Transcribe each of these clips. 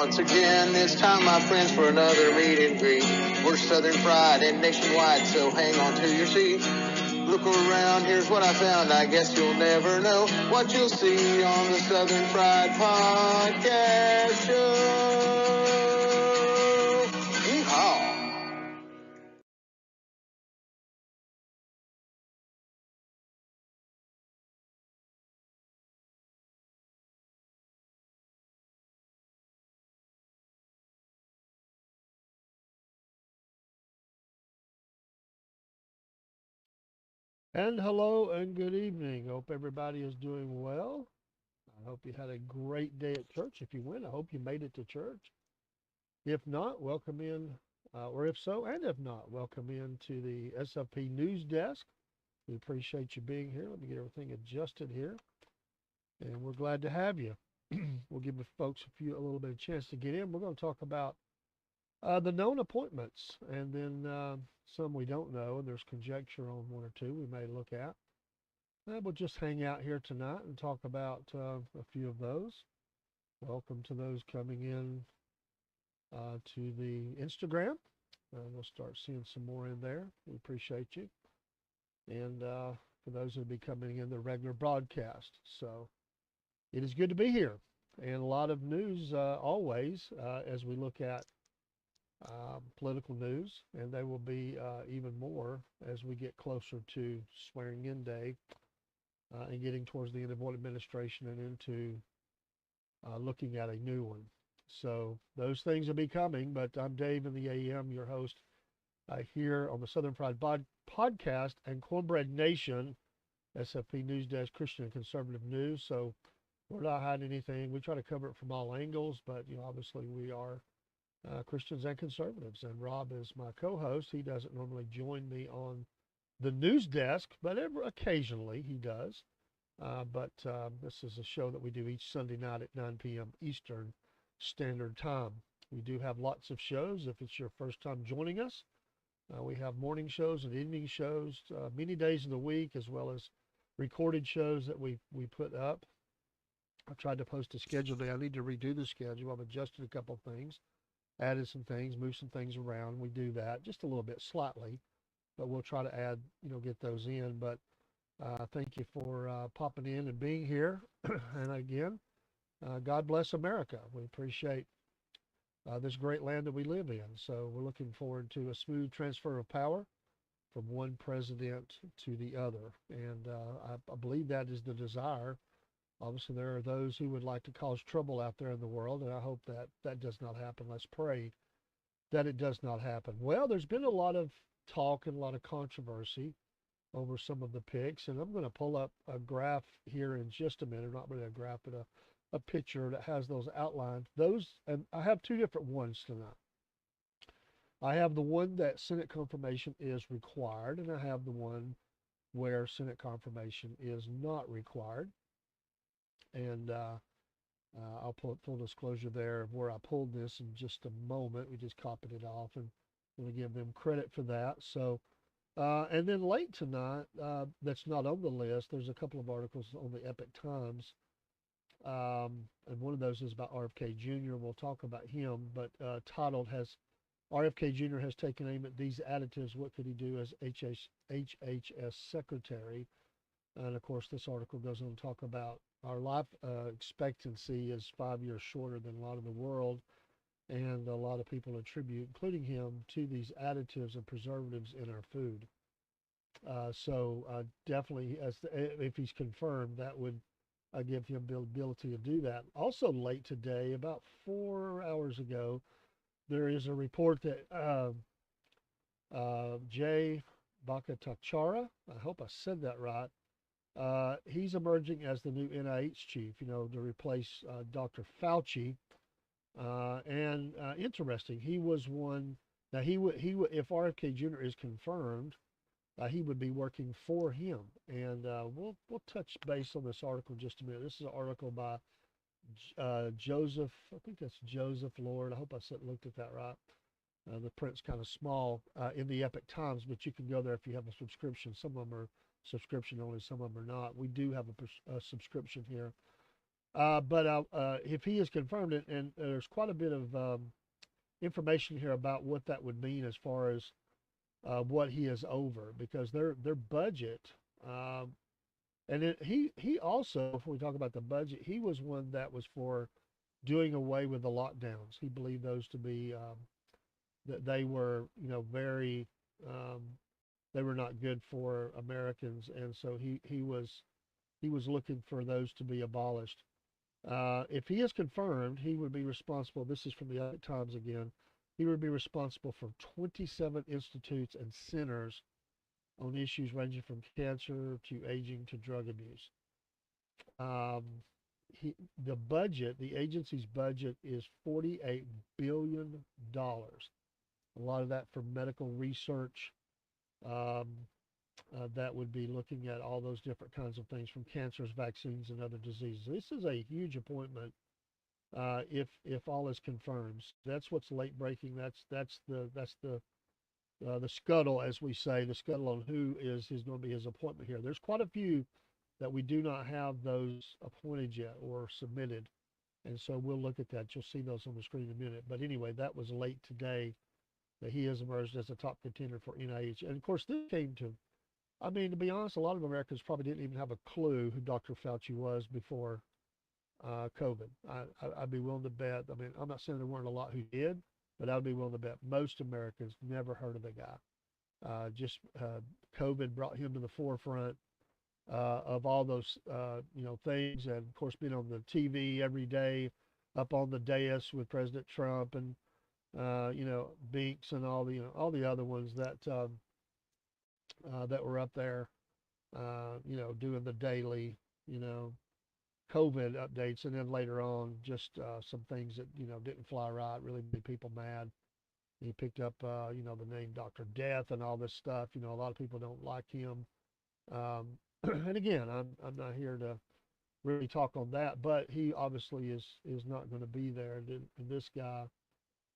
once again, this time, my friends, for another meet and greet. We're Southern Fried and nationwide, so hang on to your seat. Look around, here's what I found. I guess you'll never know what you'll see on the Southern Fried Podcast Show. Yeehaw! And hello and good evening. Hope everybody is doing well. I hope you had a great day at church. If you went, I hope you made it to church. If not, welcome in, or if so, and if not, welcome in to the SFP News Desk. We appreciate you being here. Let me get everything adjusted here, and we're glad to have you. We'll give the folks a little bit of chance to get in. We're going to talk about the known appointments, and then some we don't know, and there's conjecture on one or two we may look at. We'll just hang out here tonight and talk about a few of those. Welcome to those coming in to the Instagram. We'll start seeing some more in there. We appreciate you. And for those that will be coming in the regular broadcast. So it is good to be here. And a lot of news always as we look at political news. And there will be even more as we get closer to swearing in day. And getting towards the end of one administration and into looking at a new one. So those things will be coming, but I'm Dave in the AM, your host here on the Southern Fried Podcast and Cornbread Nation, SFP News Desk, Christian and Conservative News. So we're not hiding anything. We try to cover it from all angles, but obviously we are Christians and conservatives. And Rob is my co-host. He doesn't normally join me on the news desk, but occasionally he does. But this is a show that we do each Sunday night at 9 p.m. Eastern Standard Time. We do have lots of shows. If it's your first time joining us, we have morning shows and evening shows, many days of the week, as well as recorded shows that we put up. I tried to post a schedule today. I need to redo the schedule. I've adjusted a couple of things, added some things, moved some things around. We do that just a little bit, slightly. But we'll try to add, get those in. But thank you for popping in and being here. And again, God bless America. We appreciate this great land that we live in. So we're looking forward to a smooth transfer of power from one president to the other. And I believe that is the desire. Obviously, there are those who would like to cause trouble out there in the world, and I hope that that does not happen. Let's pray that it does not happen. Well, there's been a lot of talk and a lot of controversy over some of the picks, and I'm going to pull up a graph here in just a minute. Not really a graph, but a picture that has those outlined. And I have two different ones tonight. I have the one that Senate confirmation is required, and I have the one where Senate confirmation is not required. And I'll put full disclosure there of where I pulled this in just a moment. We just copied it off, and I'm going to give them credit for that. So, and then late tonight, that's not on the list. There's a couple of articles on the Epic Times, and one of those is about RFK Jr. We'll talk about him, but titled has RFK Jr. has taken aim at these additives. What could he do as HHS secretary? And of course, this article goes on to talk about our life expectancy is 5 years shorter than a lot of the world. And a lot of people attribute, including him, to these additives and preservatives in our food. So definitely, if he's confirmed, that would give him the ability to do that. Also late today, about 4 hours ago, there is a report that Jay Bhattacharya, I hope I said that right, he's emerging as the new NIH chief, to replace Dr. Fauci. And interesting, he was one. Now he would if RFK Jr. is confirmed, he would be working for him. And we'll touch base on this article in just a minute. This is an article by Joseph. I think that's Joseph Lord. I hope I looked at that right. The print's kind of small in the Epic Times, but you can go there if you have a subscription. Some of them are subscription only, some of them are not. We do have a subscription here But if he is confirmed, and there's quite a bit of information here about what that would mean as far as what he is over, because their budget, um, and he also, if we talk about the budget, he was one that was for doing away with the lockdowns. He believed those to be that they were, very um, they were not good for Americans, and so he was looking for those to be abolished. If he is confirmed, he would be responsible. This is from the Epoch Times again. He would be responsible for 27 institutes and centers on issues ranging from cancer to aging to drug abuse. Um, the agency's budget is $48 billion. A lot of that for medical research. Um, that would be looking at all those different kinds of things from cancers, vaccines, and other diseases. This is a huge appointment if all is confirmed. That's what's late breaking. That's the scuttle, as we say, the scuttle on who is going to be his appointment here. There's quite a few that we do not have those appointed yet or submitted, and so we'll look at that. You'll see those on the screen in a minute. But anyway, that was late today that he has emerged as a top contender for NIH. And of course, this came to, I mean, to be honest, a lot of Americans probably didn't even have a clue who Dr. Fauci was before COVID. I'd be willing to bet. I mean, I'm not saying there weren't a lot who did, but I'd be willing to bet most Americans never heard of the guy. Just COVID brought him to the forefront of all those things, and of course being on the TV every day, up on the dais with President Trump and Binks and all the other ones that were up there, doing the daily, you know, COVID updates, and then later on, just some things that didn't fly right, really made people mad. He picked up, the name Dr. Death and all this stuff. A lot of people don't like him. Um, and again, I'm not here to really talk on that, but he obviously is not going to be there. And this guy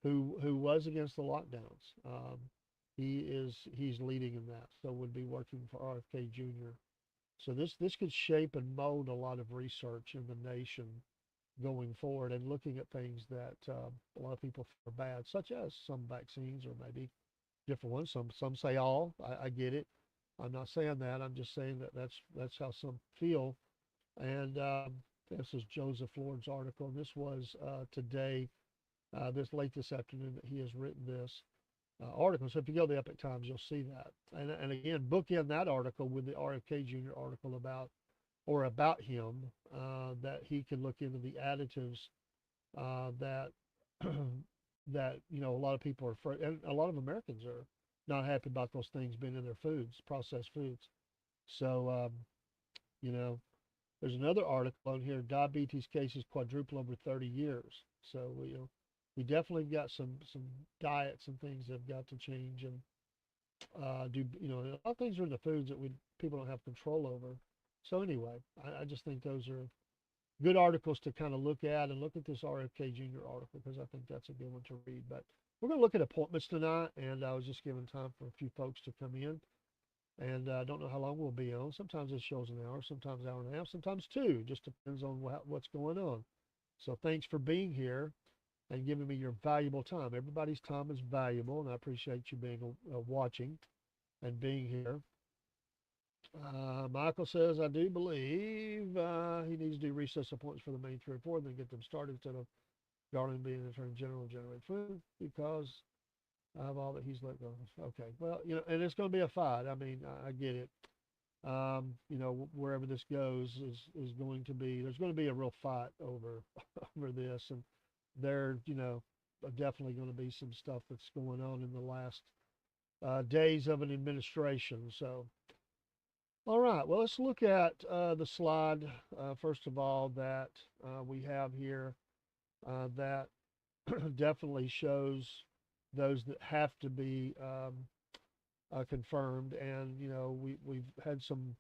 who was against the lockdowns, he's leading in that, so would be working for RFK Jr. So this could shape and mold a lot of research in the nation going forward, and looking at things that a lot of people feel are bad, such as some vaccines or maybe different ones. Some say all. I get it. I'm not saying that. I'm just saying that that's how some feel. And this is Joseph Lord's article, and this was today, this late this afternoon, that he has written this article. So if you go to the Epic Times, you'll see that. And again, bookend that article with the RFK Jr. article about him, that he can look into the additives that that a lot of people are afraid, and a lot of Americans are not happy about those things being in their foods, processed foods. So you know, there's another article on here: diabetes cases quadruple over 30 years. So we definitely got some diets and things that have got to change, and do a lot of things are in the foods that we people don't have control over. So anyway, I just think those are good articles to kind of look at, and look at this RFK Jr. article, because I think that's a good one to read. But we're going to look at appointments tonight, and I was just giving time for a few folks to come in, and I don't know how long we'll be on. Sometimes this show's an hour, sometimes an hour and a half, sometimes two. Just depends on what's going on. So thanks for being here and giving me your valuable time. Everybody's time is valuable, and I appreciate you being watching and being here. Michael says, I do believe he needs to do recess appointments for the main three or four, then get them started instead of Garland being an attorney general and generate food, because I have all that he's let go. Okay, well, and it's going to be a fight. I mean, I get it. Wherever this goes is going to be, there's going to be a real fight over over this, and there, definitely going to be some stuff that's going on in the last days of an administration. So, all right, well, let's look at the slide, first of all, that we have here, that definitely shows those that have to be confirmed. And, we've had some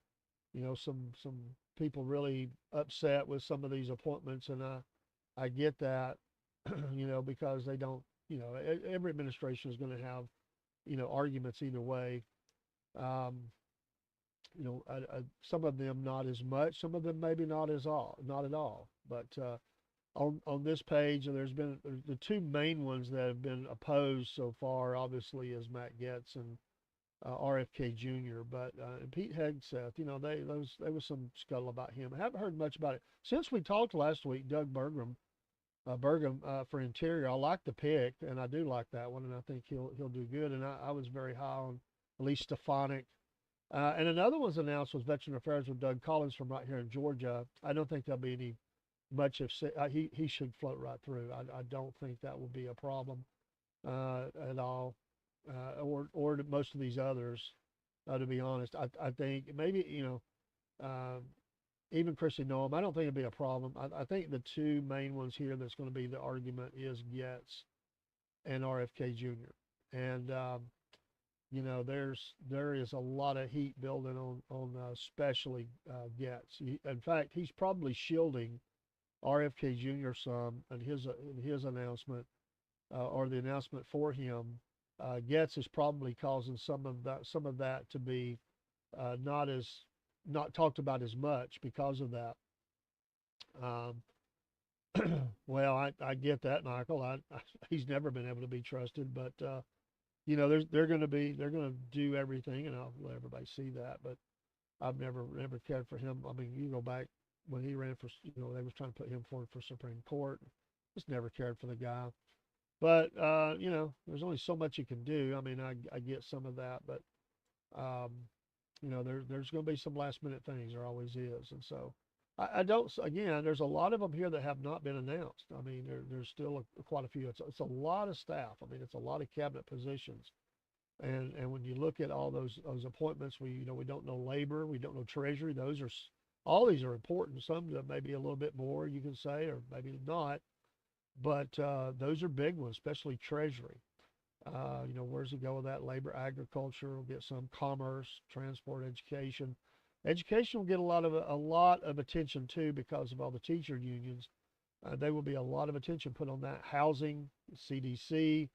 people really upset with some of these appointments, and I get that, because they don't, every administration is going to have, arguments either way. Um, some of them not as much, some of them maybe not at all. But on this page, there's been the two main ones that have been opposed so far. Obviously, is Matt Getz and RFK Jr. But Pete Hegseth, there was some scuttle about him. I haven't heard much about it since we talked last week. Doug Burgum for Interior. I like the pick, and I do like that one, and I think he'll do good. And I was very high on Elise Stefanik. And another one's announced was Veteran Affairs with Doug Collins from right here in Georgia. I don't think there'll be any much of he should float right through. I don't think that will be a problem at all, or most of these others. To be honest, I think maybe even Chrissy Noem. I don't think it'd be a problem. I think the two main ones here that's going to be the argument is Getz and RFK Jr. And there is a lot of heat building on especially Getz. In fact, he's probably shielding RFK Jr. some in his announcement or the announcement for him. Getz is probably causing some of that to be not talked about as much because of that. Um, well, I get that, Michael. He's never been able to be trusted, but they're going to do everything, and I'll let everybody see that. But I've never cared for him. I mean, you go back when he ran for, they was trying to put him forward for Supreme Court. Just never cared for the guy. But there's only so much you can do. I mean, I get some of that, but um, there's going to be some last minute things. There always is, and so I don't. Again, there's a lot of them here that have not been announced. I mean, there's still quite a few. It's a lot of staff. I mean, it's a lot of cabinet positions, and when you look at all those appointments, we don't know labor, we don't know treasury. All these are important. Some maybe a little bit more you can say, or maybe not. But those are big ones, especially treasury. Where's it go with that? Labor, agriculture, we'll get some commerce, transport, education. Education will get a lot of attention too because of all the teacher unions. There will be a lot of attention put on that. Housing, CDC,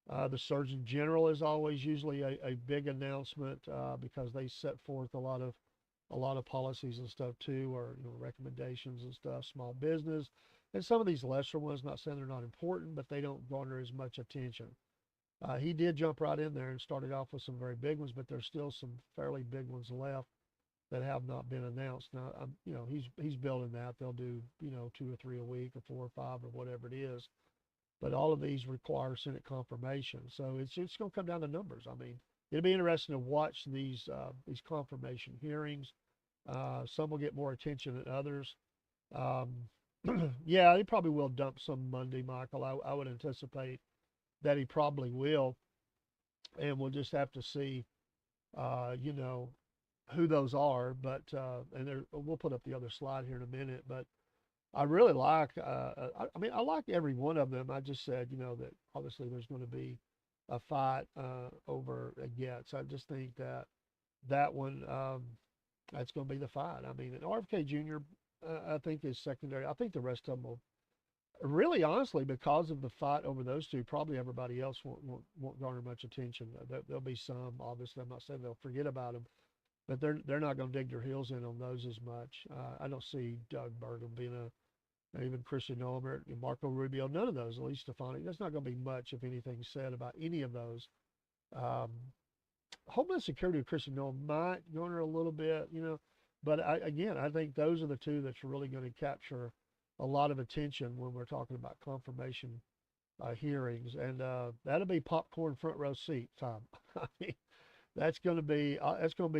the Surgeon General is always usually a big announcement because they set forth a lot of policies and stuff too, or recommendations and stuff. Small business, and some of these lesser ones. Not saying they're not important, but they don't garner as much attention. He did jump right in there and started off with some very big ones, but there's still some fairly big ones left that have not been announced. Now, he's building that. They'll do 2 or 3 a week, or 4 or 5, or whatever it is. But all of these require Senate confirmation, so it's going to come down to numbers. I mean, it'll be interesting to watch these confirmation hearings. Some will get more attention than others. Um, yeah, he probably will dump some Monday, Michael. I would anticipate that he probably will, and we'll just have to see, who those are. But we'll put up the other slide here in a minute. But I really like, I like every one of them. I just said, that obviously there's going to be a fight over Getz. I just think that one, that's going to be the fight. I mean, and RFK Jr., I think is secondary. I think the rest of them will, really honestly, because of the fight over those two, probably everybody else won't garner much attention. There'll be some, obviously. I'm not saying they'll forget about them, but they're not going to dig their heels in on those as much. I don't see Doug Burgum being even Christian Noem, Marco Rubio, none of those. Elise Stefanik. There's not going to be much, if anything, said about any of those. Homeland Security with Christian Noem might garner a little bit, but I think those are the two that's really going to capture a lot of attention when we're talking about confirmation hearings, and that'll be popcorn front row seat time. I mean, that's going to be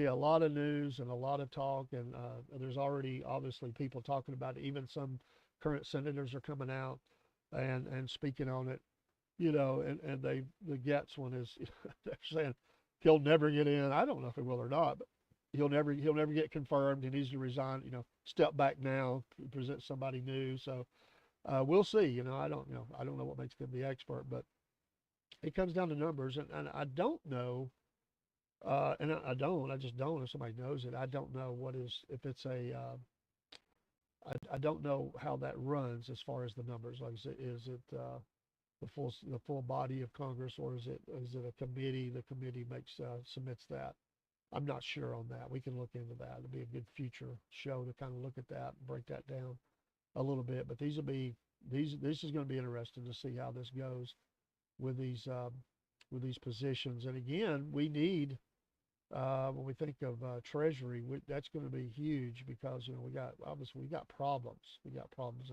a lot of news and a lot of talk, and there's already obviously people talking about it. Even some current senators are coming out and speaking on it, and the Getz one is they're saying he'll never get in. I don't know if he will or not, but he'll never get confirmed. He needs to resign, step back now, present somebody new. So we'll see. I don't know what makes him the expert, but it comes down to numbers, and I don't know. I just don't. If somebody knows it, I don't know if it's I don't know how that runs as far as the numbers. Like, is it the full body of Congress, or is it a committee? The committee submits that. I'm not sure on that. We can look into that. It'll be a good future show to kind of look at that and break that down. a little bit. But this is going to be interesting to see how this goes with these positions. And again, we need when we think of Treasury, that's going to be huge because we got problems. We got problems,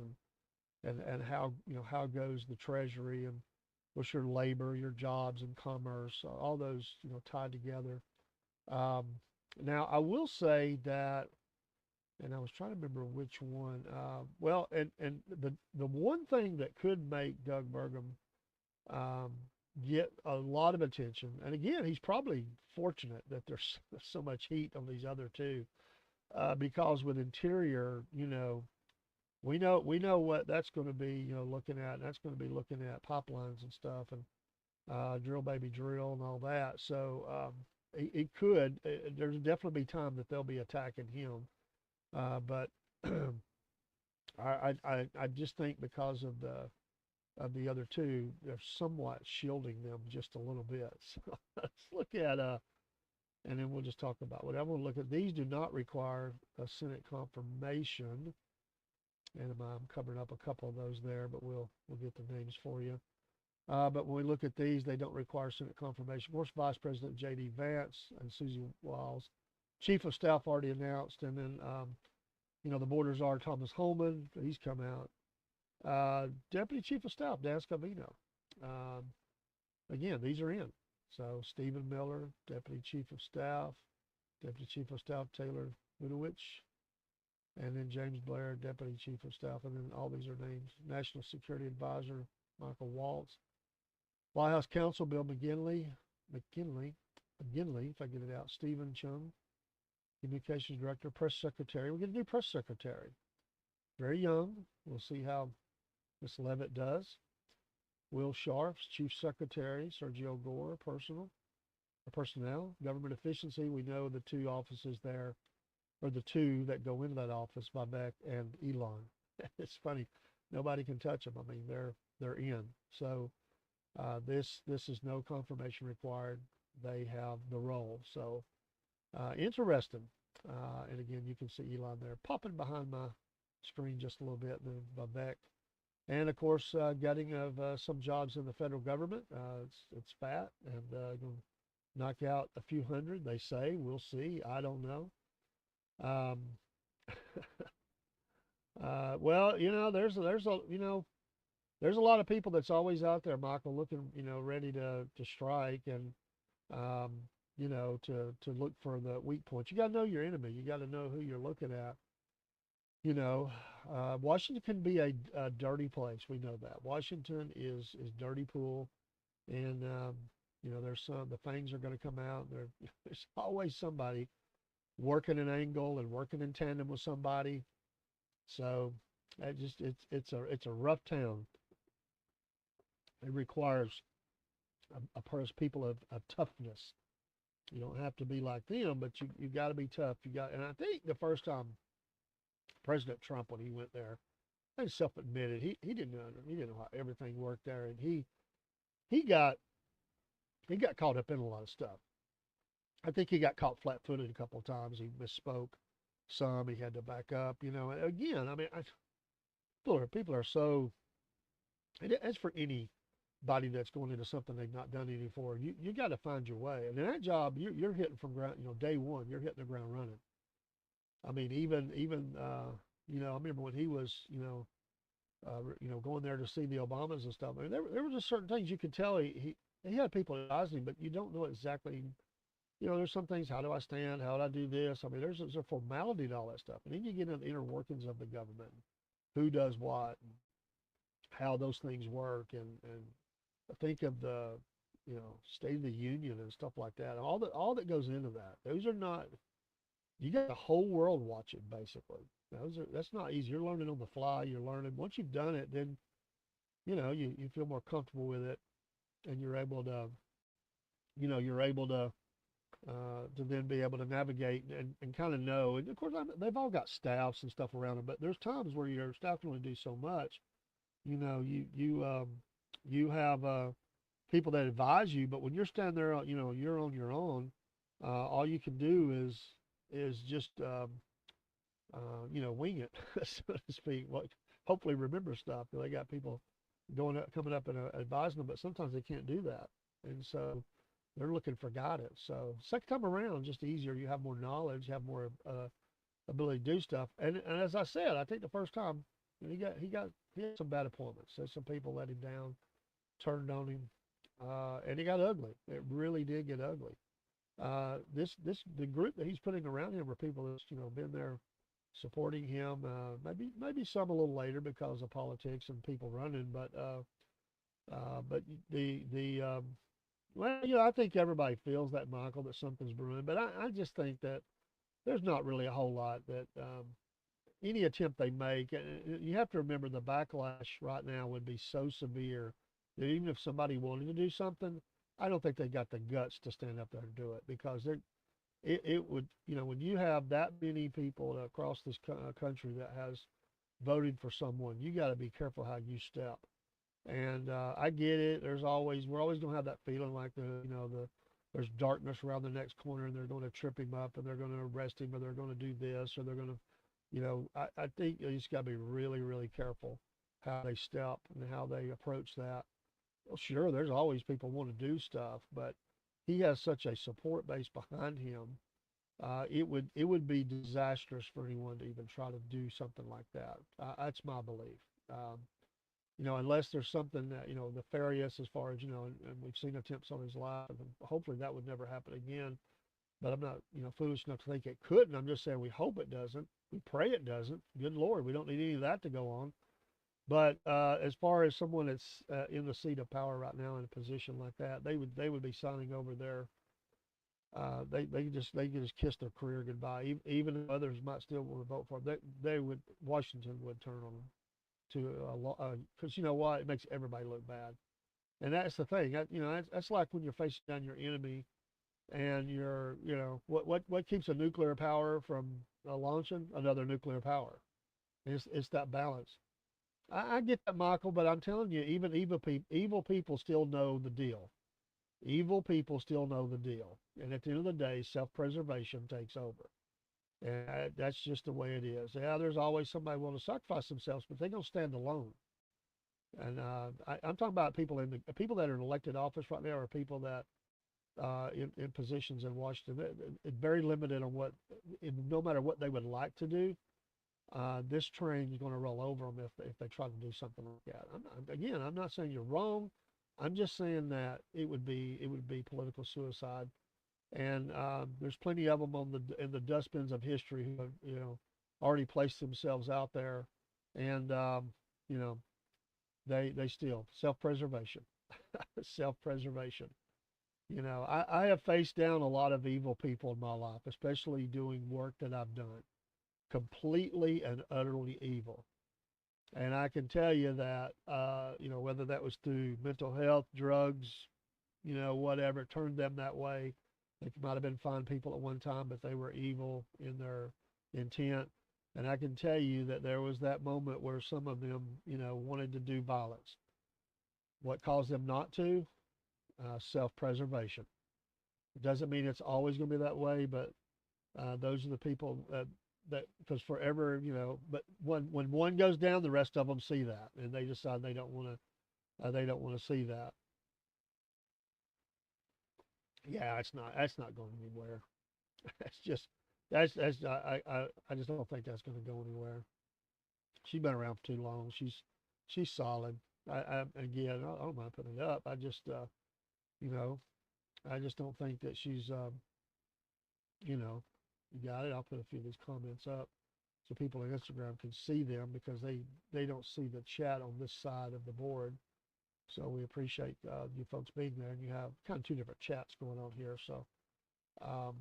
and how how goes the Treasury and what's your labor, your jobs, and commerce, all those tied together. Um, Now I will say that, and I was trying to remember which one. Well, and the one thing that could make Doug Burgum um, get a lot of attention. And again, he's probably fortunate that there's so much heat on these other two, because with Interior, we know what that's going to be, looking at. And that's going to be looking at pipelines and stuff, and drill baby drill and all that. So it could. There's definitely be time that they'll be attacking him, but I just think because of the other two, they're somewhat shielding them just a little bit. So let's look at and then we'll just talk about what I want to look at. These do not require a Senate confirmation, and I'm covering up a couple of those there, but we'll get the names for you. But when we look at these, they don't require Senate confirmation. Of course, Vice President J.D. Vance and Susie Wiles, Chief of Staff already announced, and then the borders are Thomas Holman. He's come out. Deputy Chief of Staff, Dan Scavino. Again, these are in. So Stephen Miller, Deputy Chief of Staff, Deputy Chief of Staff Taylor Winowich, and then James Blair, Deputy Chief of Staff, and then all these are names. National Security Advisor Michael Waltz, White House Counsel Bill McGinley, if I get it out, Stephen Chung, Communications Director, Press Secretary. We're going to do Press Secretary. Very young. We'll see how Miss Levitt does. Will Sharfs, Chief Secretary, Sergio Gore, Personnel, Government Efficiency. We know the two offices there, or the two that go into that office, Vivek and Elon. It's funny, nobody can touch them. I mean, they're in. So this is no confirmation required. They have the role. So interesting. And again, you can see Elon there popping behind my screen just a little bit, and then Vivek. And of course, gutting of some jobs in the federal government. It's fat and going to knock out a few hundred. They say. We'll see. I don't know. Well, there's a lot of people that's always out there, Michael, looking, ready to strike and to look for the weak points. You got to know your enemy. You got to know who you're looking at. Washington can be a dirty place. We know that. Washington is dirty pool, and there's the fangs are going to come out. There's always somebody working an angle and working in tandem with somebody. So it's a rough town. It requires people of toughness. You don't have to be like them, but you got to be tough. And I think the first time President Trump, when he went there, he self-admitted he didn't know how everything worked there, and he got caught up in a lot of stuff. I think he got caught flat-footed a couple of times. He misspoke some. He had to back up. And again, I mean, people are so. As for anybody that's going into something they've not done anything for, you got to find your way. And in that job, you're hitting from ground. Day one, you're hitting the ground running. I mean, even I remember when he was going there to see the Obamas and stuff. I mean, there were just certain things you could tell he had people advising him, but you don't know exactly. There's some things. How do I stand? How do I do this? I mean, there's a formality to all that stuff, and then you get into the inner workings of the government, who does what, and how those things work, and think of the State of the Union and stuff like that. All that goes into that. Those are not. You got the whole world watching, basically. That's not easy. You're learning on the fly. You're learning. Once you've done it, then, you feel more comfortable with it, and you're able to then be able to navigate and kind of know. And of course, they've all got staffs and stuff around them, but there's times where your staff can only do so much. You have people that advise you, but when you're standing there, you're on your own. All you can do is just wing it, so to speak. hopefully remember stuff. They got people coming up and advising them, but sometimes they can't do that, and so they're looking for guidance. So second time around, just easier. You have more knowledge, you have more ability to do stuff. And as I said, I think the first time he had some bad appointments. So some people let him down, turned on him, and it got ugly. It really did get ugly. The group that he's putting around him are people that's been there supporting him. Maybe some a little later because of politics and people running, but well, I think everybody feels that, Michael, that something's brewing. But I just think that there's not really a whole lot that any attempt they make. You have to remember the backlash right now would be so severe that even if somebody wanted to do something, I don't think they got the guts to stand up there and do it because it would, when you have that many people across this country that has voted for someone, you got to be careful how you step. And I get it. We're always going to have that feeling like there's darkness around the next corner and they're going to trip him up and they're going to arrest him or they're going to do this or they're going to, I think you just got to be really, really careful how they step and how they approach that. Well, sure, there's always people want to do stuff, but he has such a support base behind him. It would be disastrous for anyone to even try to do something like that. That's my belief. Unless there's something that, nefarious as far as, and we've seen attempts on his life, and hopefully that would never happen again. But I'm not, foolish enough to think it couldn't. I'm just saying we hope it doesn't. We pray it doesn't. Good Lord, we don't need any of that to go on. But as far as someone that's in the seat of power right now in a position like that, they would be signing over their they could just kiss their career goodbye. Even if others might still want to vote for them, Washington would turn on them because you know what, it makes everybody look bad, and that's the thing. That's like when you're facing down your enemy, and what keeps a nuclear power from launching another nuclear power? It's that balance. I get that, Michael, but I'm telling you, even evil people still know the deal. Evil people still know the deal, and at the end of the day, self-preservation takes over. And that's just the way it is. Yeah, there's always somebody willing to sacrifice themselves, but they don't stand alone. And I'm talking about people that are in elected office right now, are people that in positions in Washington. It's very limited on no matter what they would like to do. This train is going to roll over them if they try to do something like that. I'm not saying you're wrong. I'm just saying that it would be political suicide. And there's plenty of them in the dustbins of history who have already placed themselves out there, and you know they still self-preservation, self-preservation. I have faced down a lot of evil people in my life, especially doing work that I've done, completely and utterly evil. And I can tell you that whether that was through mental health, drugs, whatever, it turned them that way. They might have been fine people at one time, but they were evil in their intent. And I can tell you that there was that moment where some of them, wanted to do violence. What caused them not to? Self-preservation. It doesn't mean it's always going to be that way, but those are the people that, because forever, but when one goes down, the rest of them see that, and they decide they don't want to see that. Yeah, that's not going anywhere. That's just that's I just don't think that's going to go anywhere. She's been around for too long. She's solid. Again, I don't mind putting it up. You know, I just don't think that she's you know, you got it. I'll put a few of these comments up so people on Instagram can see them because they don't see the chat on this side of the board. So we appreciate you folks being there, and you have kind of two different chats going on here. So, um,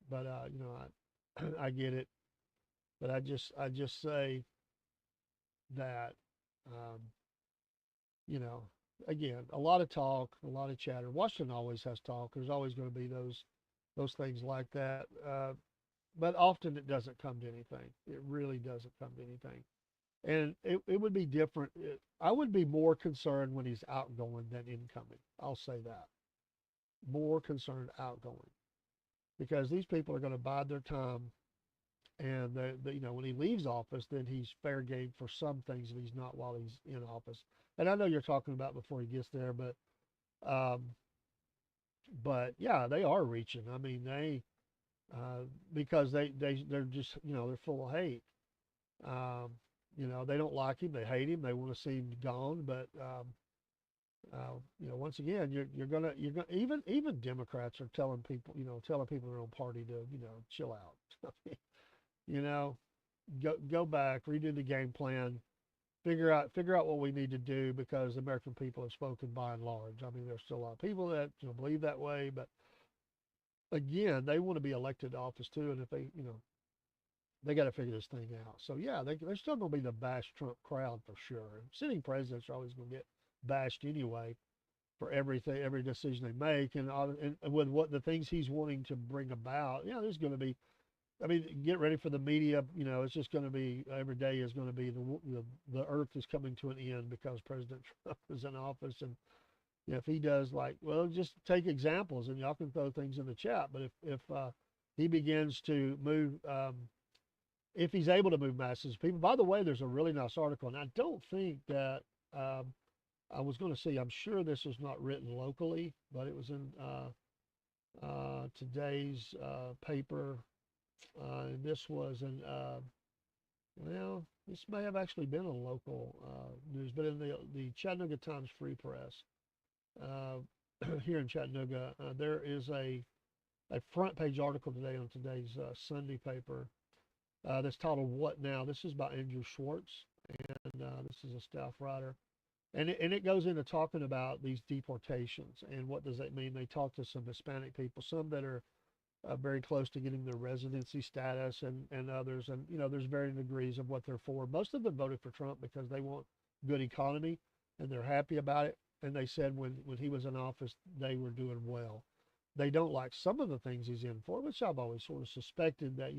but I get it. But I just say that um, you know, again, a lot of talk, a lot of chatter. Washington always has talk. There's always going to be those things like that. But often it doesn't come to anything. It really doesn't come to anything. And it would be different. I would be more concerned when he's outgoing than incoming. I'll say that. More concerned outgoing. Because these people are going to bide their time And when he leaves office, then he's fair game for some things that he's not while he's in office. And I know you're talking about before he gets there, um, but yeah, they are reaching. I mean, because they're just they're full of hate. Um, they don't like him, they hate him, they want to see him gone. But once again, you're gonna even Democrats are telling people in their own party to chill out. you know, go back, redo the game plan, figure out what we need to do because the American people have spoken by and large. I mean, there's still a lot of people that believe that way, but again, they want to be elected to office too, and if they got to figure this thing out. So yeah, they're still going to be the bash Trump crowd for sure. And sitting presidents are always going to get bashed anyway for everything, every decision they make, and with what the things he's wanting to bring about. There's going to be. I mean, get ready for the media. It's just going to be every day is going to be the earth is coming to an end because President Trump is in office, and if he does just take examples, and y'all can throw things in the chat. But if he begins to move, if he's able to move masses of people. By the way, there's a really nice article, and I don't think that I was going to say. I'm sure this was not written locally, but it was in today's paper. And this was this may have actually been a local news, but in the Chattanooga Times Free Press uh, here in Chattanooga, there is a front page article today on today's Sunday paper that's titled "What Now?" This is by Andrew Schwartz, and this is a staff writer. And it goes into talking about these deportations and what does that mean. They talk to some Hispanic people, some that are very close to getting their residency status, and others. And there's varying degrees of what they're for. Most of them voted for Trump because they want good economy and they're happy about it. And they said when he was in office, they were doing well. They don't like some of the things he's in for, which I've always sort of suspected that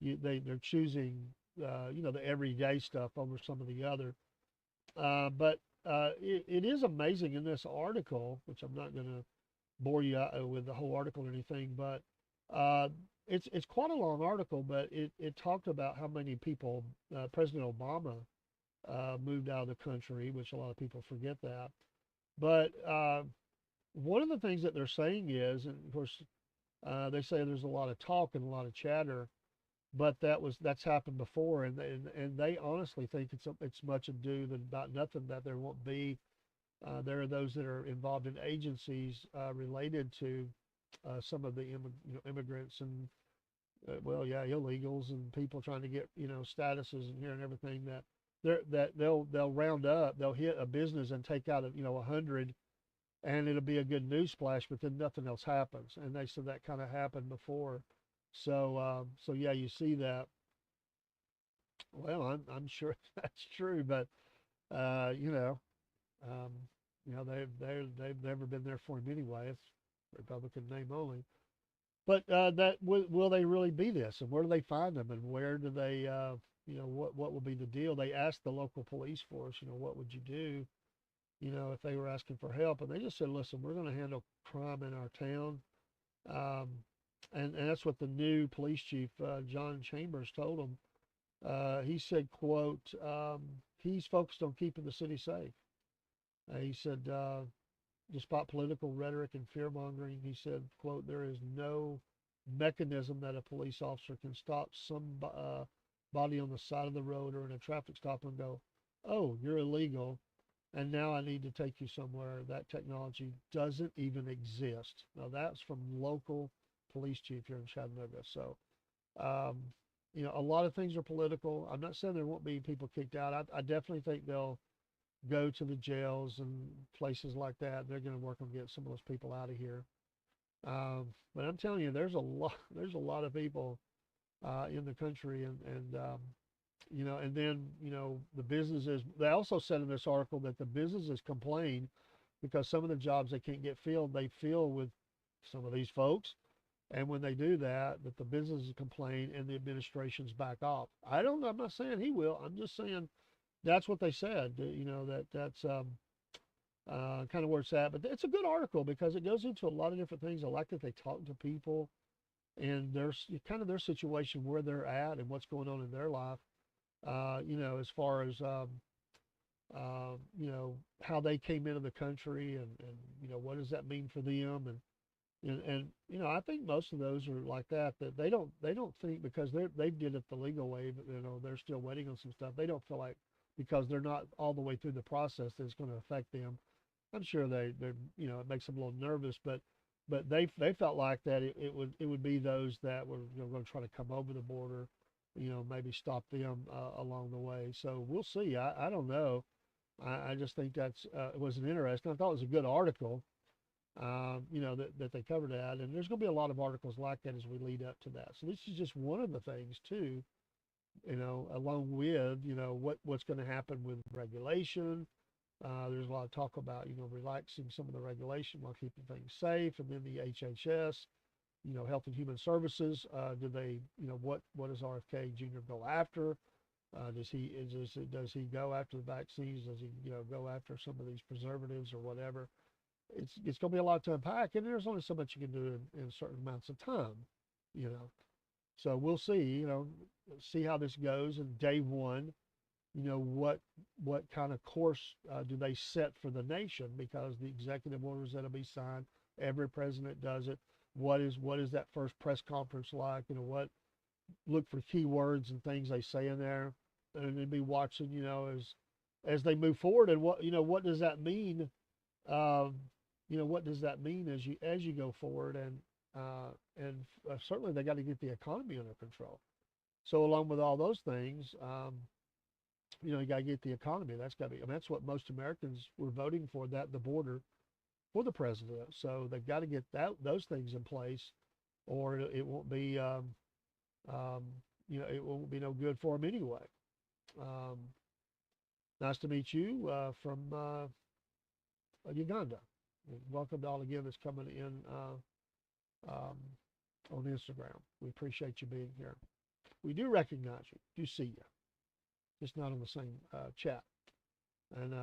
they're choosing the everyday stuff over some of the other. But it is amazing in this article, which I'm not going to bore you with the whole article or anything, but uh, it's quite a long article, but it talked about how many people President Obama moved out of the country, which a lot of people forget that. But one of the things that they're saying is, and of course, they say there's a lot of talk and a lot of chatter, but that's happened before, and they honestly think it's much ado than about nothing that there won't be. There are those that are involved in agencies related to some of the immigrants and illegals and people trying to get statuses and here and everything they'll round up, they'll hit a business and take out 100, and it'll be a good news splash, but then nothing else happens. And they said that kind of happened before. So yeah, you see that. Well, I'm sure that's true, but uh, you know, um, they've never been there for him anyway. It's Republican name only. But that will they really be this, and where do they find them, and where do they, what will be the deal? They asked the local police force, what would you do, if they were asking for help, and they just said, listen, we're going to handle crime in our town. Um, and that's what the new police chief, John Chambers, told them. He said, quote, he's focused on keeping the city safe. He said, despite political rhetoric and fear mongering, he said, quote, there is no mechanism that a police officer can stop some body on the side of the road or in a traffic stop and go, oh, you're illegal, and now I need to take you somewhere. That technology doesn't even exist. Now, that's from local police chief here in Chattanooga. So, um, a lot of things are political. I'm not saying there won't be people kicked out. I definitely think they'll go to the jails and places like that. They're going to work on getting some of those people out of here. But I'm telling you, there's a lot of people in the country, and then the businesses. They also said in this article that the businesses complain because some of the jobs they can't get filled, they fill with some of these folks. And when they do that, that the businesses complain and the administrations back off. I'm not saying he will. I'm just saying that's what they said. That's kind of where it's at. But it's a good article because it goes into a lot of different things. I like that they talk to people. and there's kind of their situation, where they're at, and what's going on in their life. As far as how they came into the country, and what does that mean for them, and I think most of those are like that, that they don't think, because they did it the legal way, but they're still waiting on some stuff. They don't feel like, because they're not all the way through the process, that it's going to affect them. I'm sure they're it makes them a little nervous, but they felt like that it would be those that were going to try to come over the border, maybe stop them along the way. So we'll see. I don't know. I just think that's it was an interesting. I thought it was a good article. That they covered that, and there's going to be a lot of articles like that as we lead up to that. So this is just one of the things too. Along with what's going to happen with regulation. There's a lot of talk about relaxing some of the regulation while keeping things safe, and then the HHS, Health and Human Services. Do they, what does RFK Jr. go after? Does he go after the vaccines? Does he go after some of these preservatives or whatever? It's going to be a lot to unpack, and there's only so much you can do in certain amounts of time, you know. So we'll see, see how this goes in day one. What kind of course do they set for the nation? Because the executive orders that'll be signed, every president does it. What is that first press conference like? Look for keywords and things they say in there, and then be watching, as they move forward, and what does that mean? Um, what does that mean as you go forward, and certainly they got to get the economy under control. So along with all those things, you got to get the economy. That's got to be. I mean, that's what most Americans were voting for, that the border for the president. So they've got to get those things in place, or it won't be. Um, it won't be no good for them anyway. Um, Nice to meet you from Uganda. Welcome to all again that's coming in um, on Instagram. We appreciate you being here. We do recognize you, do see you, just not on the same chat. And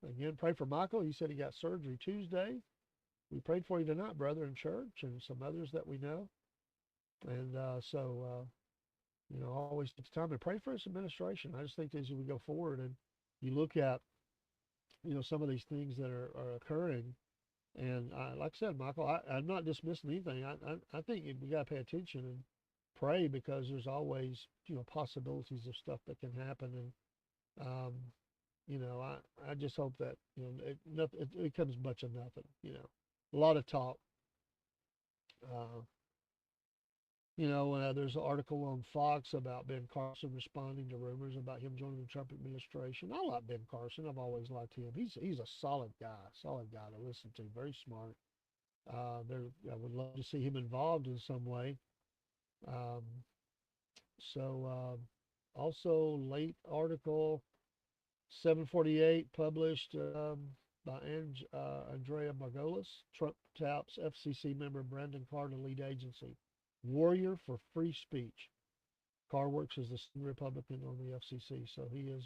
again, pray for Michael. He said he got surgery Tuesday. We prayed for you tonight, brother, in church, and some others that we know. And always take time to pray for his administration. I just think as we go forward and you look at, some of these things that are occurring, and like I said, Michael, I'm not dismissing anything. I think we got to pay attention and pray, because there's always, possibilities of stuff that can happen. And, I just hope that, it becomes much of nothing, a lot of talk. Uh, there's an article on Fox about Ben Carson responding to rumors about him joining the Trump administration. I like Ben Carson. I've always liked him. He's a solid guy to listen to. Very smart. I would love to see him involved in some way. Um, also late article, 748, published by Andrea Margolis. Trump taps FCC member Brandon Carr to lead agency. Warrior for free speech. Carr works as the senior Republican on the FCC, so he has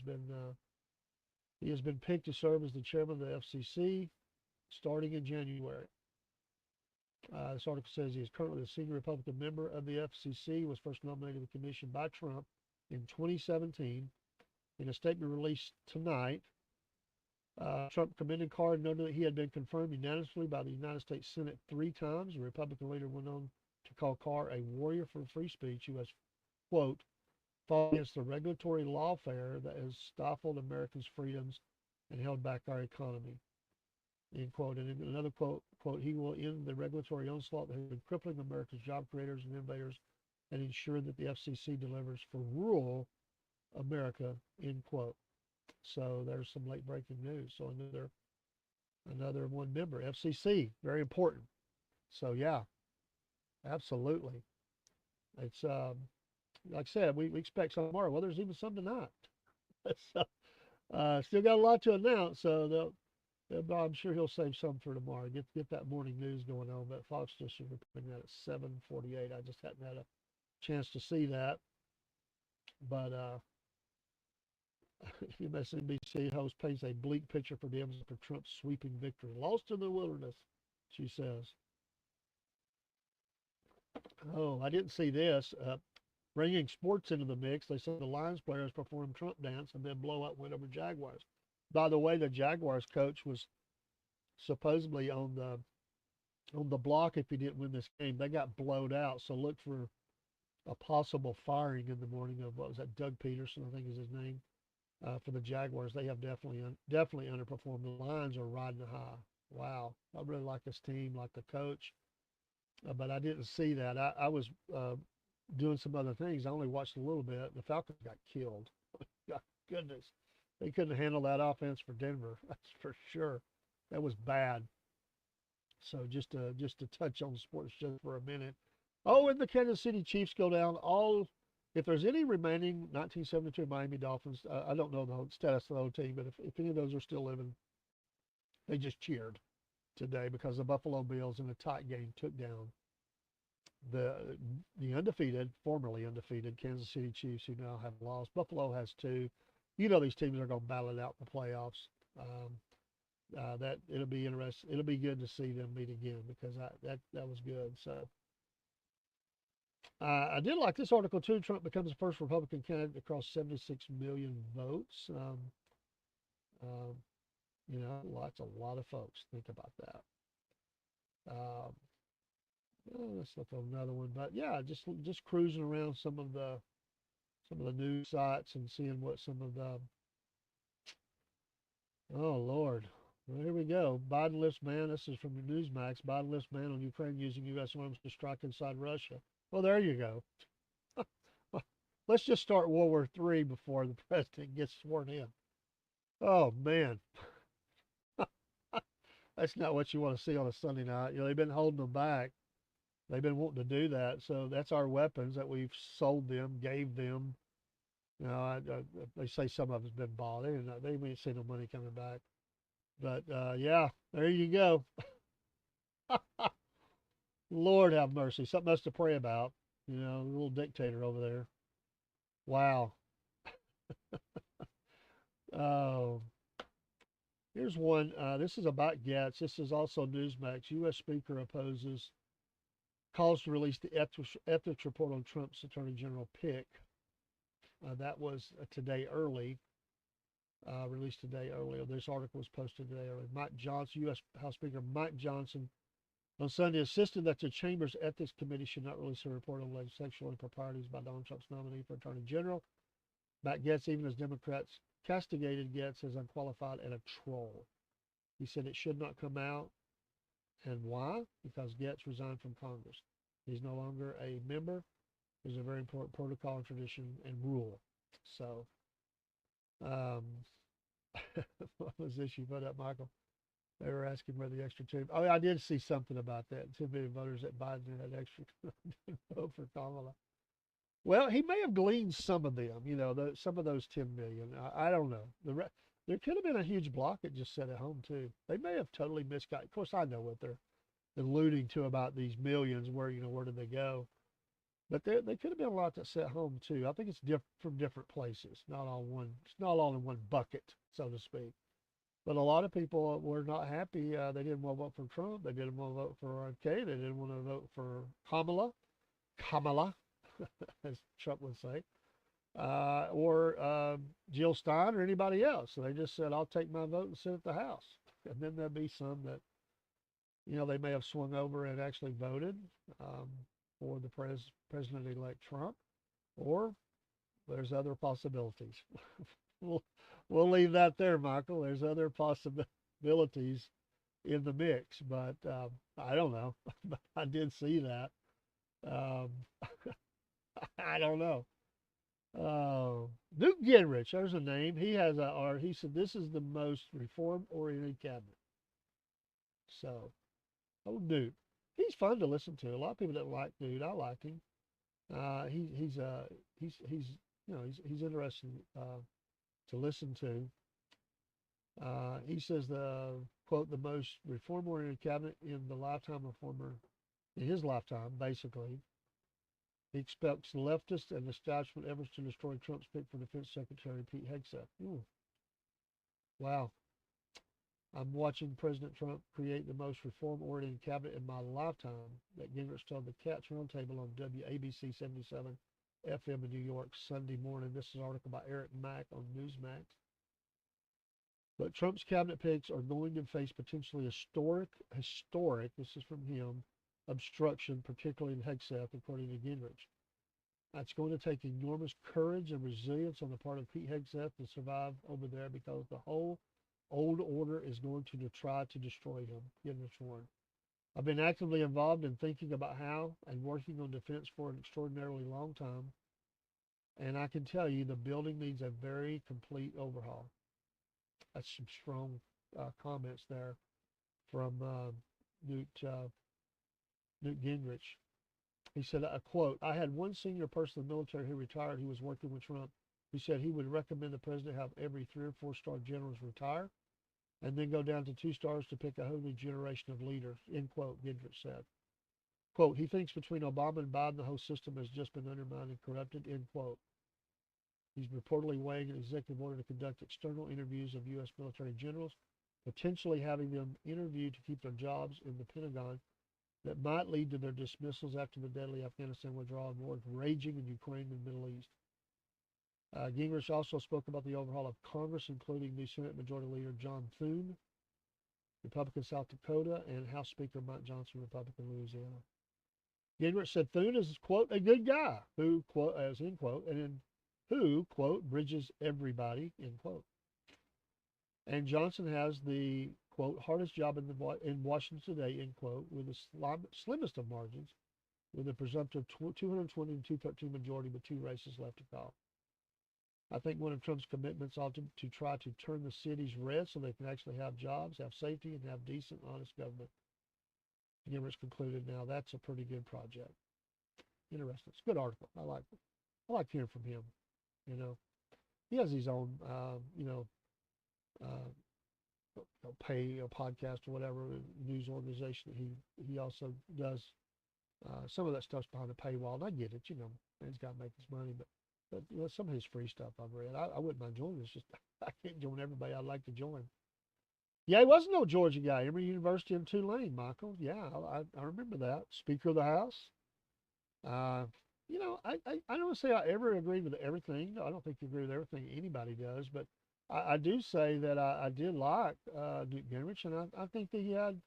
been picked to serve as the chairman of the FCC starting in January. This article says he is currently the senior Republican member of the FCC, was first nominated to the commission by Trump in 2017. In a statement released tonight, Trump commended Carr and noted that he had been confirmed unanimously by the United States Senate 3 times. The Republican leader went on to call Carr a warrior for free speech who has, quote, fought against the regulatory lawfare that has stifled Americans' freedoms and held back our economy, end quote. And in another quote, he will end the regulatory onslaught that has been crippling America's job creators and innovators and ensure that the FCC delivers for rural America, end quote. So there's some late breaking news. So another one member, FCC, very important. So yeah, absolutely. It's like I said, we expect some tomorrow. Well, there's even some tonight. So still got a lot to announce. So I'm sure he'll save some for tomorrow. Get that morning news going on. But Fox just reporting that at 7:48. I just hadn't had a chance to see that. But MSNBC host paints a bleak picture for Dems for Trump's sweeping victory. Lost in the wilderness, she says. Oh, I didn't see this. Bringing sports into the mix, they said the Lions players performed Trump dance and then blow up win over Jaguars. By the way, the Jaguars coach was supposedly on the block if he didn't win this game. They got blowed out, so look for a possible firing in the morning of what was that, Doug Peterson, I think is his name, for the Jaguars. They have definitely underperformed. The Lions are riding high. Wow, I really like this team, like the coach, but I didn't see that. I was doing some other things. I only watched a little bit. The Falcons got killed. God goodness, they couldn't handle that offense for Denver. That's for sure. That was bad. So just to touch on sports just for a minute. Oh, and the Kansas City Chiefs go down. All if there's any remaining 1972 Miami Dolphins, I don't know the whole status of the whole team, but if any of those are still living, they just cheered today because the Buffalo Bills in a tight game took down the formerly undefeated Kansas City Chiefs, who now have lost. Buffalo has two. You know these teams are going to battle it out in the playoffs. That it'll be interesting. It'll be good to see them meet again because that was good. So I did like this article too. Trump becomes the first Republican candidate across 76 million votes. Um, that's a lot of folks. Think about that. Um, let's look at another one. But yeah, just cruising around some of the news sites and seeing what some of the oh Lord. Well, here we go. Biden lifts ban. This is from the Newsmax. Biden lifts ban on Ukraine using U.S. arms to strike inside Russia. Well, there you go. Let's just start World War III before the president gets sworn in. Oh man, that's not what you want to see on a Sunday night. They've been holding them back. They've been wanting to do that. So that's our weapons that we've sold them, gave them. They say some of it's been bought. They ain't seen no money coming back. But yeah, there you go. Lord have mercy. Something else to pray about. A little dictator over there. Wow. Oh, here's one. This is about Getz. This is also Newsmax. U.S. Speaker opposes calls to release the ethics report on Trump's Attorney General pick. That was today early. Released today earlier. This article was posted today early. Mike Johnson, U.S. House Speaker Mike Johnson, on Sunday insisted that the Chamber's Ethics Committee should not release a report on alleged sexual improprieties by Donald Trump's nominee for Attorney General. Matt Gaetz, even as Democrats castigated Gaetz as unqualified and a troll. He said it should not come out. And why? Because Gaetz resigned from Congress. He's no longer a member. There's a very important protocol and tradition and rule. So, um, what was this you put up, Michael? They were asking where the extra two. Oh, I did see something about that. 2 million voters that Biden had extra vote for Kamala. Well, he may have gleaned some of them. Some of those 10 million. I don't know. There could have been a huge block that just sat at home too. They may have totally misguided. Of course, I know what they're alluding to about these millions. Where did they go? But they could have been a lot that sat home too. I think it's from different places. Not all one. It's not all in one bucket, so to speak. But a lot of people were not happy. They didn't want to vote for Trump. They didn't want to vote for RFK. They didn't want to vote for Kamala, as Trump would say, or Jill Stein or anybody else. So they just said, I'll take my vote and sit at the House. And then there'll be some that, they may have swung over and actually voted for the President-elect Trump, or there's other possibilities. we'll leave that there, Michael. There's other possibilities in the mix, but I don't know. But I did see that. Um, I don't know. Newt Gingrich, there's a name. He said this is the most reform-oriented cabinet. So, Newt, he's fun to listen to. A lot of people don't like Newt. I like him. He's interesting to listen to. He says quote, the most reform-oriented cabinet in his lifetime, basically. He expects leftist and establishment efforts to destroy Trump's pick for Defense Secretary Pete Hegseth. Ooh. Wow. I'm watching President Trump create the most reform-oriented cabinet in my lifetime, that Gingrich told the Cats Roundtable on WABC 77 FM in New York Sunday morning. This is an article by Eric Mack on Newsmax. But Trump's cabinet picks are going to face potentially historic, this is from him, obstruction, particularly in Hegseth, according to Gingrich. It's going to take enormous courage and resilience on the part of Pete Hegseth to survive over there, because the whole old order is going to try to destroy him, Gingrich warned. I've been actively involved in thinking about how and working on defense for an extraordinarily long time, and I can tell you the building needs a very complete overhaul. That's some strong comments there from Newt Gingrich. He said, a quote, I had one senior person in the military who retired who was working with Trump who said he would recommend the president have every 3 or 4-star generals retire and then go down to 2 stars to pick a whole new generation of leaders, end quote, Gingrich said. Quote, he thinks between Obama and Biden, the whole system has just been undermined and corrupted, end quote. He's reportedly weighing an executive order to conduct external interviews of U.S. military generals, potentially having them interviewed to keep their jobs in the Pentagon, that might lead to their dismissals after the deadly Afghanistan withdrawal and wars raging in Ukraine and the Middle East. Gingrich also spoke about the overhaul of Congress, including new Senate Majority Leader John Thune, Republican South Dakota, and House Speaker Mike Johnson, Republican Louisiana. Gingrich said Thune is, quote, a good guy who, quote, as end quote, and in who, quote, bridges everybody, end quote. And Johnson has the, quote, hardest job in Washington today, end quote, with the slimmest of margins, with a presumptive 220 to 213 majority with 2 races left to call. I think one of Trump's commitments ought to try to turn the cities red so they can actually have jobs, have safety, and have decent, honest government. Gingrich concluded, now that's a pretty good project. Interesting. It's a good article. I like hearing from him. You know, he has his own, pay a podcast or whatever news organization that he also does. Some of that stuff's behind the paywall, and I get it. You know, man's got to make his money, but you know, some of his free stuff I've read, I wouldn't mind joining. It's just I can't join everybody I'd like to join. Yeah, he was no Georgia guy. Emory University in Tulane, Michael. Yeah, I remember that. Speaker of the House. You know, I don't say I ever agreed with everything. I don't think you agree with everything anybody does, but I do say that I did like Newt Gingrich, and I think that he had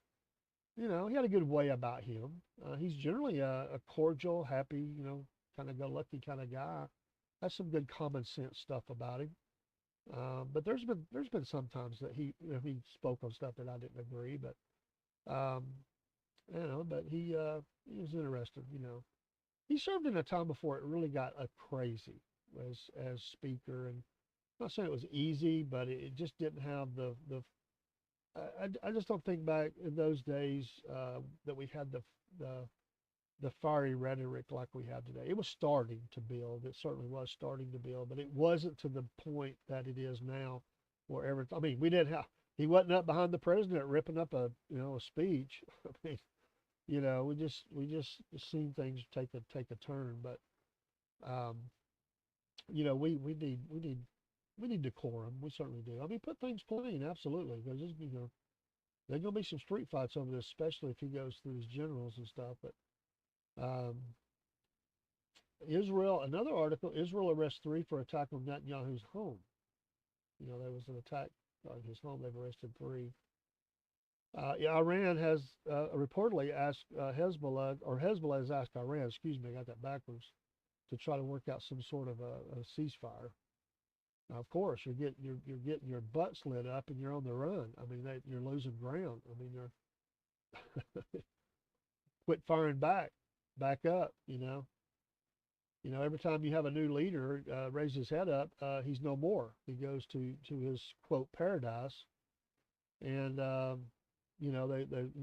a good way about him. He's generally a cordial, happy, kind of go-lucky kind of guy. Has some good common sense stuff about him. But there's been some times that he spoke on stuff that I didn't agree, but but he was interesting. He served in a time before it really got crazy as speaker, and I'm not saying it was easy, but it just didn't have the I just don't think back in those days that we had the fiery rhetoric like we have today. It was starting to build. It certainly was starting to build, but it wasn't to the point that it is now, where we didn't have. He wasn't up behind the president ripping up a speech. I mean, we just seen things take a turn, but we need decorum. We certainly do. I mean, put things clean, absolutely, because there's gonna be some street fights over this, especially if he goes through his generals and stuff. But Israel, another article, Israel arrests 3 for attack on Netanyahu's home. There was an attack on his home. They've arrested 3. Iran has reportedly asked Hezbollah has asked Iran, excuse me, I got that backwards, to try to work out some sort of a ceasefire. Now, of course, you're getting your butt slit up and you're on the run. I mean, you're losing ground. I mean, you're quit firing back up. Every time you have a new leader raise his head up, he's no more. He goes to his quote paradise, and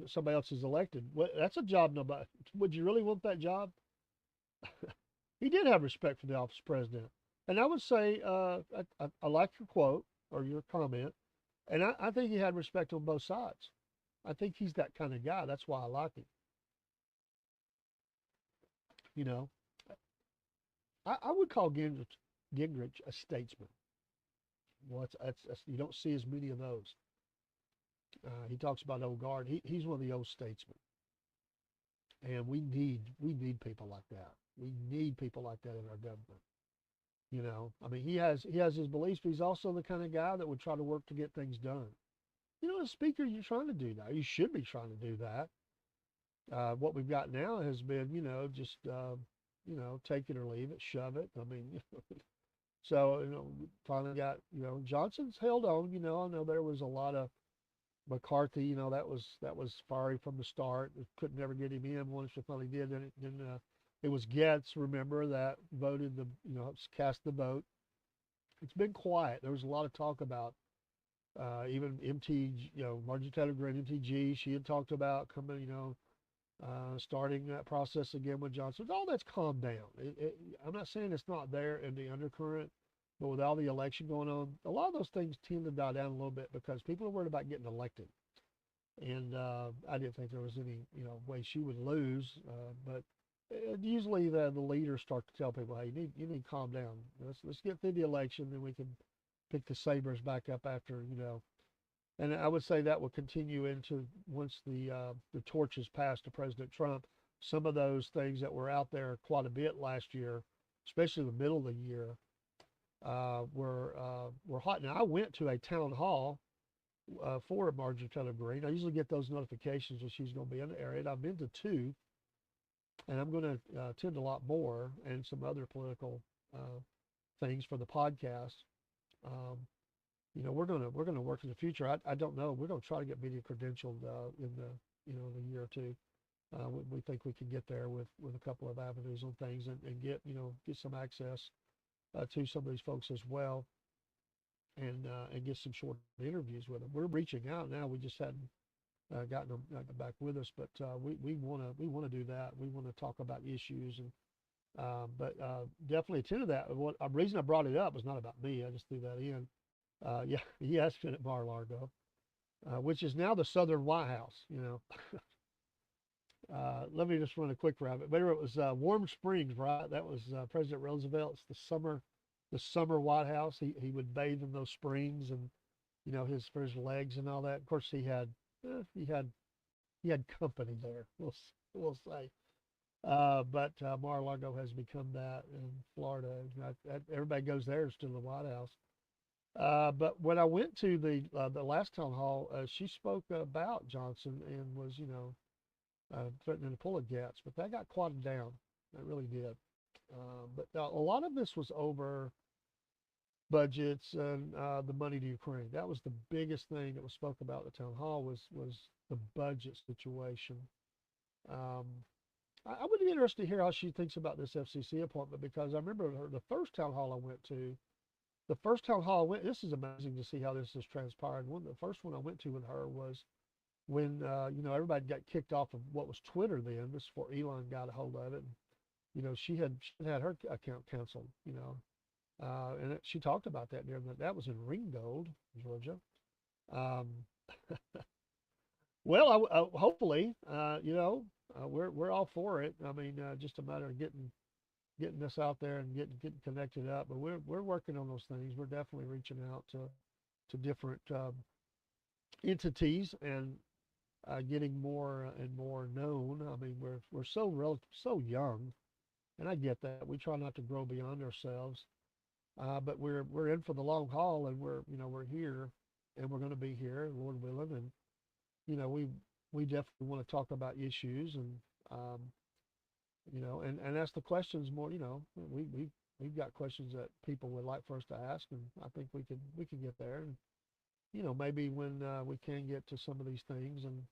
somebody else is elected. That's a job nobody. Would you really want that job? He did have respect for the office of president. And I would say, I like your quote or your comment, and I think he had respect on both sides. I think he's that kind of guy. That's why I like him. I would call Gingrich a statesman. Well, you don't see as many of those. He talks about old guard. He's one of the old statesmen, and we need people like that. We need people like that in our government. I mean, he has his beliefs, but he's also the kind of guy that would try to work to get things done. As speaker, you're trying to do that. You should be trying to do that. What we've got now has been, just take it or leave it, shove it. I mean, so finally got, Johnson's held on. I know there was a lot of McCarthy. That was fiery from the start. It couldn't never get him in. Once we finally did, then it was Getz. Remember that voted cast the vote. It's been quiet. There was a lot of talk about even MT, Marjorie Taylor Greene, MTG. She had talked about coming, starting that process again with Johnson. All that's calmed down. I'm not saying it's not there in the undercurrent, but with all the election going on, a lot of those things tend to die down a little bit because people are worried about getting elected. And I didn't think there was any, way she would lose. But usually the leaders start to tell people, hey, you need to calm down. Let's get through the election, then we can pick the sabers back up after, And I would say that will continue into once the torch is passed to President Trump. Some of those things that were out there quite a bit last year, especially the middle of the year, were hot. Now I went to a town hall for Marjorie Taylor Greene. I usually get those notifications when she's going to be in the area. And I've been to two, and I'm going to attend a lot more and some other political things for the podcast. We're gonna work in the future. I don't know. We're gonna try to get media credentialed in the year or two. We think we can get there with a couple of avenues on things and get some access to some of these folks as well, and get some short interviews with them. We're reaching out now. We just hadn't gotten them back with us, but we want to do that. We want to talk about issues and. But definitely attend to that. The reason I brought it up was not about me. I just threw that in. Yeah, he has been at Mar-a-Lago, which is now the Southern White House. Let me just run a quick rabbit. But it was Warm Springs, right? That was President Roosevelt's the summer White House. He would bathe in those springs and for his legs and all that. Of course, he had company there. We'll say. But Mar-a-Lago has become that in Florida. Everybody goes there to the White House. But when I went to the last town hall, she spoke about Johnson and was, threatening to pull a Getz, but that got quieted down. It really did. But a lot of this was over budgets and the money to Ukraine. That was the biggest thing that was spoke about at the town hall was the budget situation. I would be interested to hear how she thinks about this FCC appointment because I remember the first town hall I went to. This is amazing to see how this has transpired. The first one I went to with her was when everybody got kicked off of what was Twitter then. This is before Elon got a hold of it. And, she had her account canceled. And she talked about that during that was in Ringgold, Georgia. Well, hopefully, we're all for it. I mean, just a matter of getting this out there and getting connected up. But we're working on those things. We're definitely reaching out to different entities and getting more and more known. I mean, we're so young, and I get that. We try not to grow beyond ourselves, but we're in for the long haul, and we're here, and we're going to be here, Lord willing, and we definitely want to talk about issues and and ask the questions more. We've got questions that people would like for us to ask, and I think we can get there. And maybe when we can get to some of these things and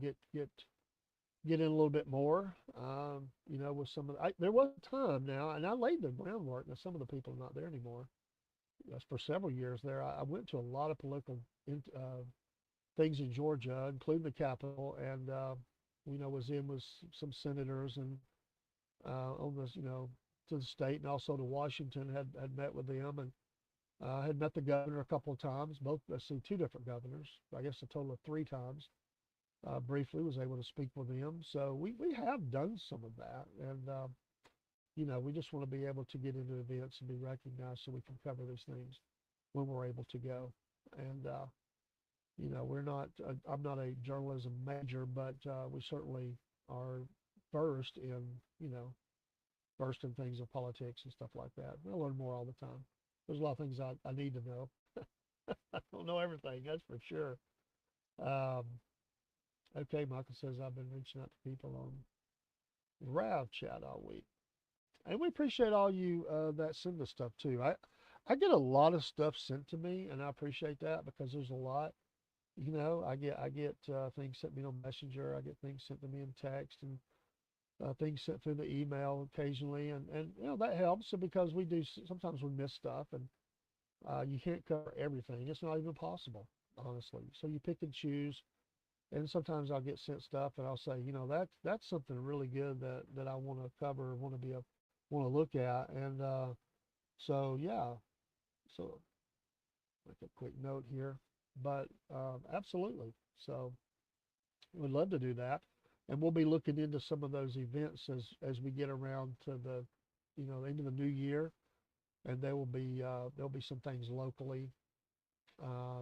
get in a little bit more, with some of there was a time now, and I laid the groundwork. Now some of the people are not there anymore. That's for several years there. I went to a lot of political things in Georgia, including the Capitol, and was in with some senators and on this, to the state and also to Washington. Had met with them and had met the governor a couple of times. Two different governors. I guess a total of 3 times. Briefly was able to speak with them. So we have done some of that, and we just want to be able to get into events and be recognized so we can cover these things when we're able to go. And we're not, I'm not a journalism major, but we certainly are versed in, you know, versed in things of politics and stuff like that. I learn more all the time. There's a lot of things I need to know. I don't know everything, that's for sure. Um, okay, Michael says I've been reaching out to people on Rav chat all week. And we appreciate all you that send us stuff too. I get a lot of stuff sent to me, and I appreciate that because there's a lot. I get things sent to me on Messenger. I get things sent to me in text, and things sent through the email occasionally, and that helps because we do sometimes we miss stuff, and you can't cover everything. It's not even possible, honestly. So you pick and choose, and sometimes I'll get sent stuff, and I'll say, that's something really good that I want to cover, want to look at, and so yeah, so make a quick note here, but absolutely. So we'd love to do that, and we'll be looking into some of those events as we get around to the, into the new year, and there'll be some things locally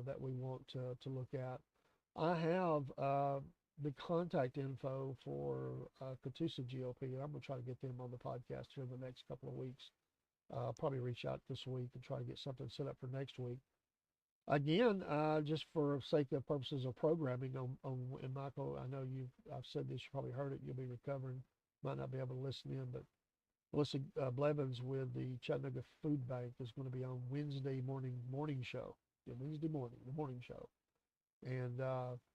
that we want to look at. I have the contact info for Catoosa GOP, and I'm going to try to get them on the podcast here in the next couple of weeks. I'll probably reach out this week and try to get something set up for next week. Again, just for sake of purposes of programming and Michael, I know I've said this, you probably heard it, you'll be recovering, might not be able to listen in, but Melissa Blevins with the Chattanooga Food Bank is going to be on Wednesday morning show. Yeah, Wednesday morning, the morning show. And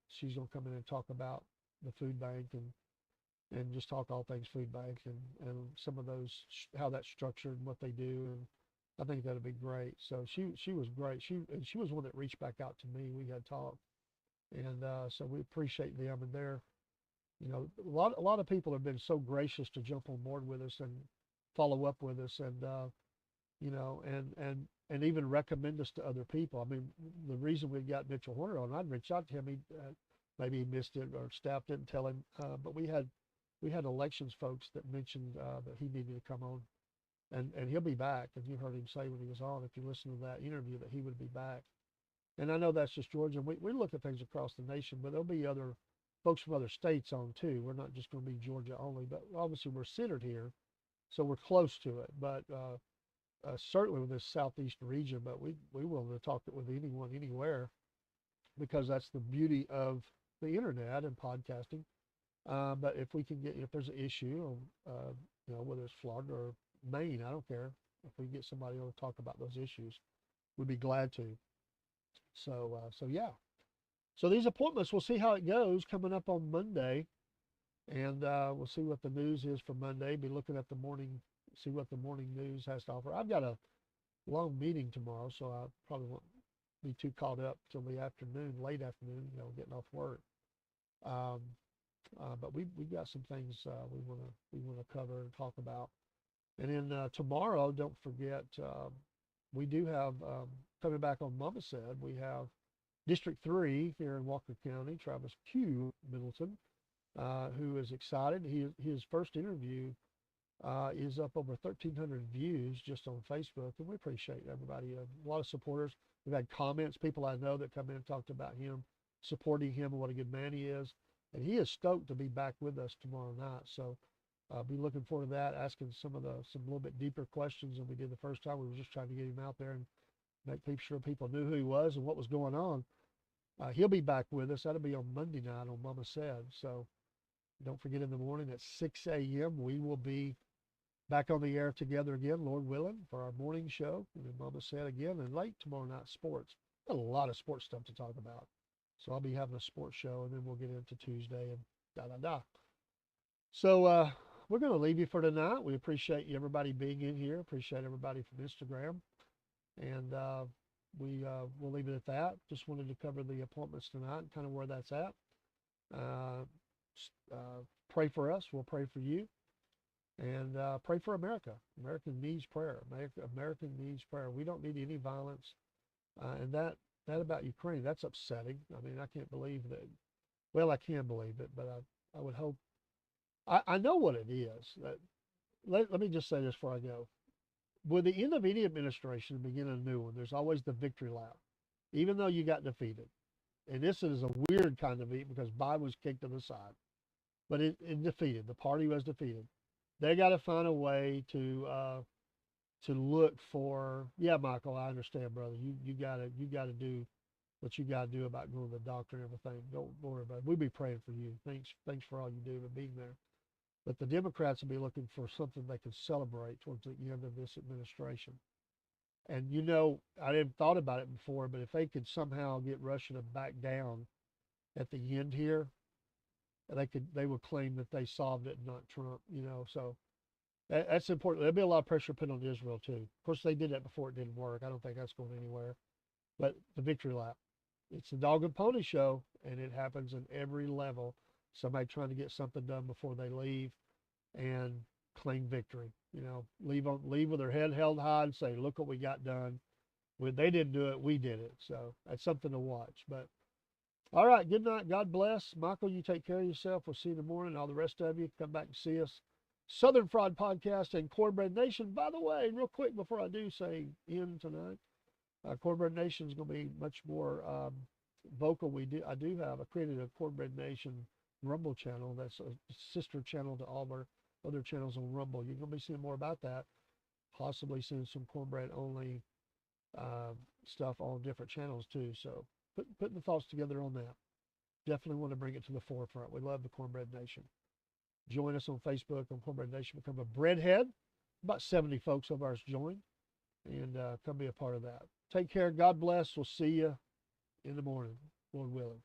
she's going to come in and talk about the food bank and just talk all things food bank and some of those, how that's structured and what they do. And I think that'd be great. So she was great. She was one that reached back out to me. We had talked, and so we appreciate them. And they're, a lot of people have been so gracious to jump on board with us and follow up with us, and and even recommend us to other people. I mean, the reason we got Mitchell Horner on, I'd reach out to him. Maybe he missed it or staff didn't tell him, but we had elections folks that mentioned that he needed to come on, and he'll be back. And you heard him say when he was on, if you listen to that interview, that he would be back. And I know that's just Georgia. We look at things across the nation, but there'll be other folks from other states on too. We're not just going to be Georgia only, but obviously we're centered here, so we're close to it. But certainly with this southeast region, but we willing to talk with anyone, anywhere, because that's the beauty of the internet and podcasting. But if we can if there's an issue, whether it's Florida or Maine, I don't care. If we get somebody on to talk about those issues, we'd be glad to. So yeah. So these appointments, we'll see how it goes coming up on Monday, and we'll see what the news is for Monday. Be looking at the morning, see what the morning news has to offer. I've got a long meeting tomorrow, so I probably won't be too caught up till the afternoon, late afternoon, getting off work. But we got some things we wanna cover and talk about. And then tomorrow, don't forget, we do have coming back on Mama Said, we have District 3 here in Walker County, Travis Q. Middleton, who is excited. His first interview is up over 1,300 views just on Facebook, and we appreciate everybody. A lot of supporters. We've had comments, people I know that come in and talked about him, supporting him and what a good man he is. And he is stoked to be back with us tomorrow night. So be looking forward to that, asking some little bit deeper questions than we did the first time. We were just trying to get him out there and make sure people knew who he was and what was going on. He'll be back with us. That'll be on Monday night on Mama Said. So don't forget, in the morning at 6 a.m. we will be back on the air together again, Lord willing, for our morning show. And then Mama Said again, and late tomorrow night, sports. Got a lot of sports stuff to talk about. So I'll be having a sports show, and then we'll get into Tuesday and da-da-da. So we're going to leave you for tonight. We appreciate everybody being in here. Appreciate everybody from Instagram. And we'll leave it at that. Just wanted to cover the appointments tonight and kind of where that's at. Pray for us. We'll pray for you. And pray for America. America needs prayer. America needs prayer. We don't need any violence. And that about Ukraine, that's upsetting. I mean, I can't believe that. Well, I can believe it, but I would hope. I know what it is. Let me just say this before I go. With the end of any administration and begin a new one, there's always the victory lap, even though you got defeated. And this is a weird kind of eat because Biden was kicked to the side. But it defeated. The party was defeated. They got to find a way to look for. Yeah, Michael, I understand, brother. You gotta do what you gotta do about going to the doctor and everything. Don't worry about it. We'll be praying for you. Thanks for all you do and being there. But the Democrats will be looking for something they can celebrate towards the end of this administration. And I didn't thought about it before, but if they could somehow get Russia to back down at the end here, they would claim that they solved it, not Trump. So that's important. There'll be a lot of pressure put on Israel too. Of course, they did that before it didn't work. I don't think that's going anywhere. But the victory lap, it's the dog and pony show, and it happens in every level. Somebody trying to get something done before they leave, and claim victory. Leave with their head held high and say, "Look what we got done. When they didn't do it, we did it." So that's something to watch. But all right, good night. God bless. Michael, you take care of yourself. We'll see you in the morning. All the rest of you, come back and see us. Southern Fried Podcast and Cornbread Nation. By the way, real quick before I do say end tonight, Cornbread Nation is going to be much more vocal. I created a Cornbread Nation Rumble channel. That's a sister channel to all of our other channels on Rumble. You're going to be seeing more about that. Possibly seeing some cornbread only stuff on different channels too. So putting the thoughts together on that. Definitely want to bring it to the forefront. We love the Cornbread Nation. Join us on Facebook on Cornbread Nation. Become a breadhead. About 70 folks of ours joined. And come be a part of that. Take care. God bless. We'll see you in the morning, Lord willing.